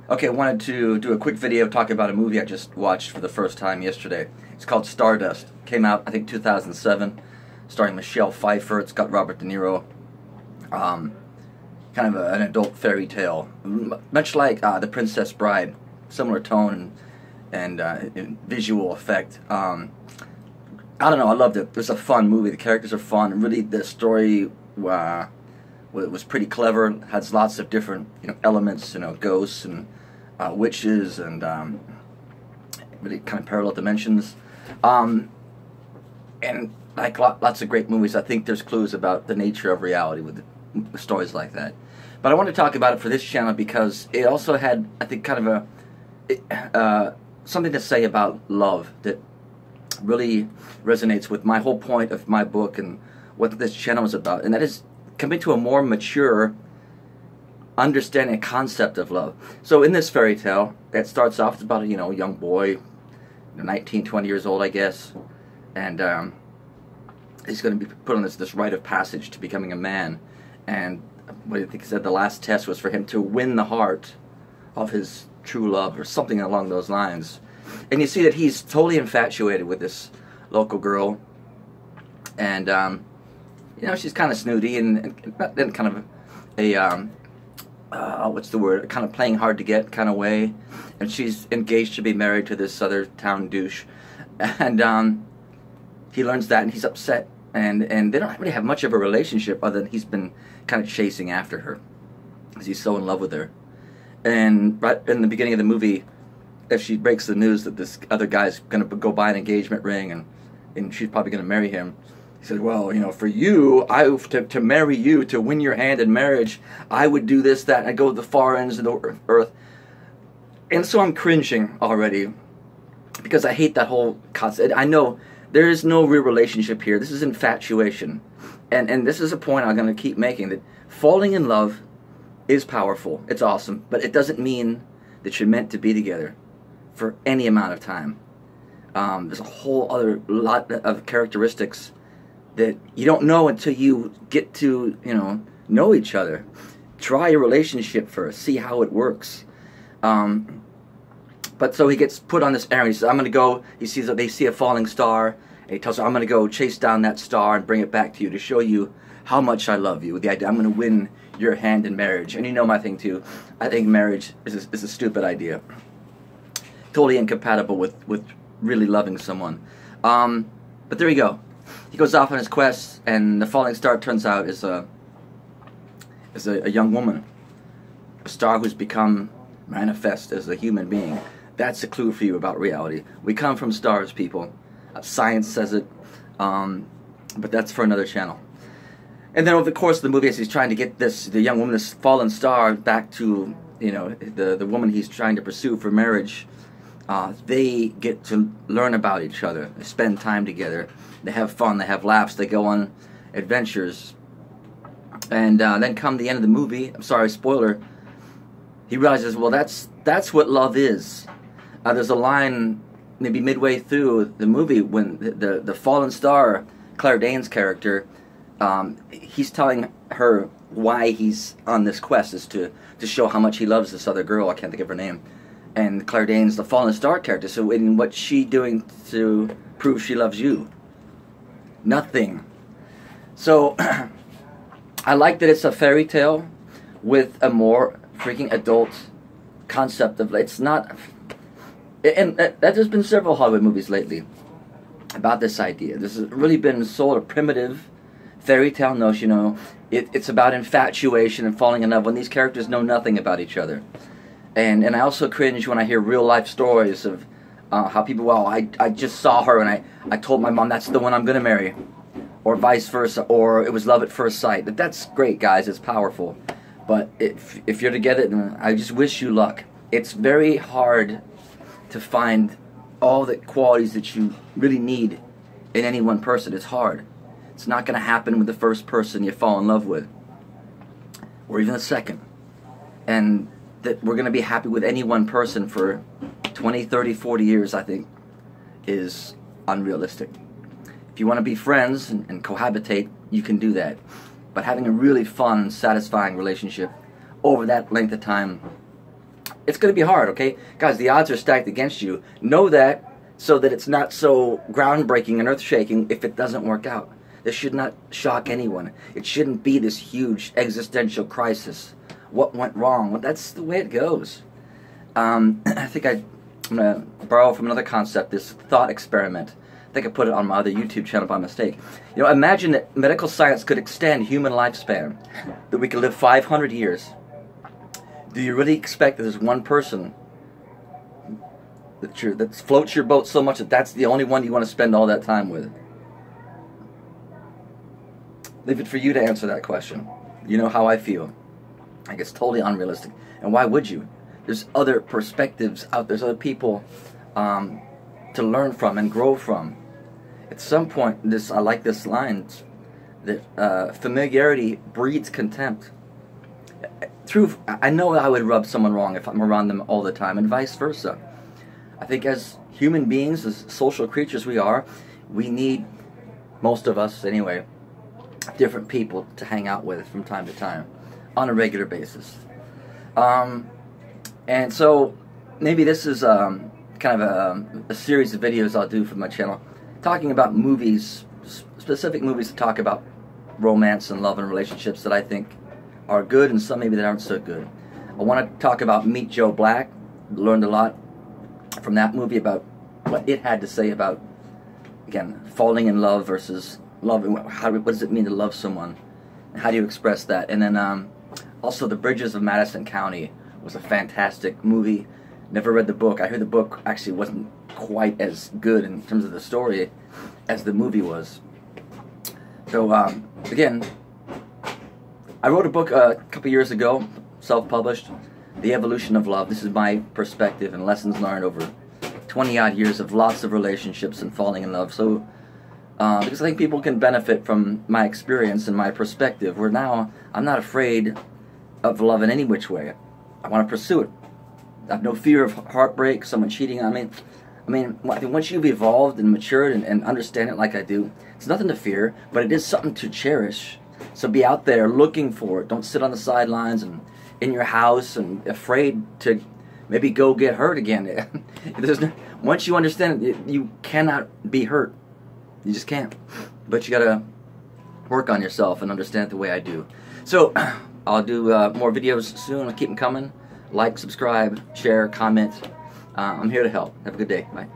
Okay, I wanted to do a quick video talking about a movie I just watched for the first time yesterday. It's called Stardust. Came out, I think, 2007, starring Michelle Pfeiffer. It's got Robert De Niro. Kind of an adult fairy tale, much like The Princess Bride. Similar tone and visual effect. I don't know, I loved it. It was a fun movie. The characters are fun. Really, the story was pretty clever. Has lots of different elements, ghosts and witches and really kind of parallel dimensions. And like lots of great movies, I think there's clues about the nature of reality with stories like that. But I want to talk about it for this channel because it also had, I think, kind of something to say about love that really resonates with my whole point of my book and what this channel is about, and that is coming to a more mature understanding concept of love. So in this fairy tale, that starts off, it's about a young boy, 19, 20 years old, I guess, and he's going to be put on this rite of passage to becoming a man. And what I think he said the last test was for him to win the heart of his true love, or something along those lines. And you see that he's totally infatuated with this local girl, and she's kind of snooty and kind of a what's the word? Kind of playing hard to get kind of way. And she's engaged to be married to this other town douche, and he learns that, and he's upset. And they don't really have much of a relationship other than he's been kind of chasing after her because he's so in love with her. And right in the beginning of the movie, if she breaks the news that this other guy's going to go buy an engagement ring and she's probably going to marry him, he said, well, for you, to marry you, to win your hand in marriage, I would do this, that, and I'd go to the far ends of the earth. And so I'm cringing already because I hate that whole concept. I know there is no real relationship here. This is infatuation. And this is a point I'm going to keep making, that falling in love is powerful. It's awesome. But it doesn't mean that you're meant to be together for any amount of time. There's a whole other lot of characteristics that you don't know until you get to, know each other. Try a relationship first. See how it works. But so he gets put on this errand. He says, I'm going to go. He sees that they see a falling star. And he tells her, I'm going to go chase down that star and bring it back to you to show you how much I love you. With the idea, I'm going to win your hand in marriage. And you know my thing too. I think marriage is a stupid idea. Totally incompatible with really loving someone. But there you go. He goes off on his quest, and the falling star turns out is a young woman. A star who's become manifest as a human being. That's a clue for you about reality. We come from stars, people. Science says it, but that's for another channel. And then over the course of the movie, as he's trying to get the young woman, this fallen star, back to the woman he's trying to pursue for marriage, they get to learn about each other. They spend time together. They have fun. They have laughs. They go on adventures. And then come the end of the movie, I'm sorry, spoiler, he realizes, well, that's what love is. There's a line maybe midway through the movie when the fallen star, Claire Danes' character, he's telling her why he's on this quest is to show how much he loves this other girl. I can't think of her name. And Claire Danes, the fallen star character. So what's she doing to prove she loves you? Nothing. So I like that it's a fairy tale with a more freaking adult concept of, it's not, and there's been several Hollywood movies lately about this idea. This has really been sort of primitive fairy tale notion. It's about infatuation and falling in love when these characters know nothing about each other. And I also cringe when I hear real life stories of how people, well, I just saw her and I told my mom that's the one I'm going to marry. Or vice versa, or it was love at first sight. But that's great, guys. It's powerful. But if you're together, then I just wish you luck. It's very hard to find all the qualities that you really need in any one person. It's hard. It's not going to happen with the first person you fall in love with, or even the second. And that we're going to be happy with any one person for 20, 30, 40 years, I think, is unrealistic. If you want to be friends and cohabitate, you can do that. But having a really fun, satisfying relationship over that length of time, It's going to be hard, okay? Guys, the odds are stacked against you. Know that so that it's not so groundbreaking and earth-shaking if it doesn't work out. This should not shock anyone. It shouldn't be this huge existential crisis. What went wrong? Well, that's the way it goes. I think I'm going to borrow from another concept, this thought experiment. I think I put it on my other YouTube channel by mistake. You know, imagine that medical science could extend human lifespan, that we could live 500 years. Do you really expect that there's one person that floats your boat so much that that's the only one you want to spend all that time with? Leave it for you to answer that question. You know how I feel. I think it's totally unrealistic. And why would you? There's other perspectives out there. There's other people to learn from and grow from. At some point, I like this line, that familiarity breeds contempt. I know I would rub someone wrong if I'm around them all the time, and vice versa. I think as human beings, as social creatures we are, we need, most of us anyway, different people to hang out with from time to time, on a regular basis. And so, maybe this is kind of a series of videos I'll do for my channel, talking about movies, specific movies to talk about romance and love and relationships that I think are good, and some maybe that aren't so good. I want to talk about Meet Joe Black. Learned a lot from that movie about what it had to say about, again, falling in love versus love. What does it mean to love someone? How do you express that? And then also The Bridges of Madison County was a fantastic movie. Never read the book. I heard the book actually wasn't quite as good in terms of the story as the movie was. So again, I wrote a book a couple years ago, self-published, The Evolution of Love. This is my perspective and lessons learned over 20-odd years of lots of relationships and falling in love. So, because I think people can benefit from my experience and my perspective, where now I'm not afraid of love in any which way. I want to pursue it. I have no fear of heartbreak, someone cheating on me. I mean, once you've evolved and matured and understand it like I do, it's nothing to fear, but it is something to cherish. So be out there looking for it. Don't sit on the sidelines and in your house and afraid to maybe go get hurt again. Once you understand it, you cannot be hurt. You just can't. But you gotta work on yourself and understand it the way I do. So I'll do more videos soon. I'll keep them coming. Like, subscribe, share, comment. I'm here to help. Have a good day. Bye.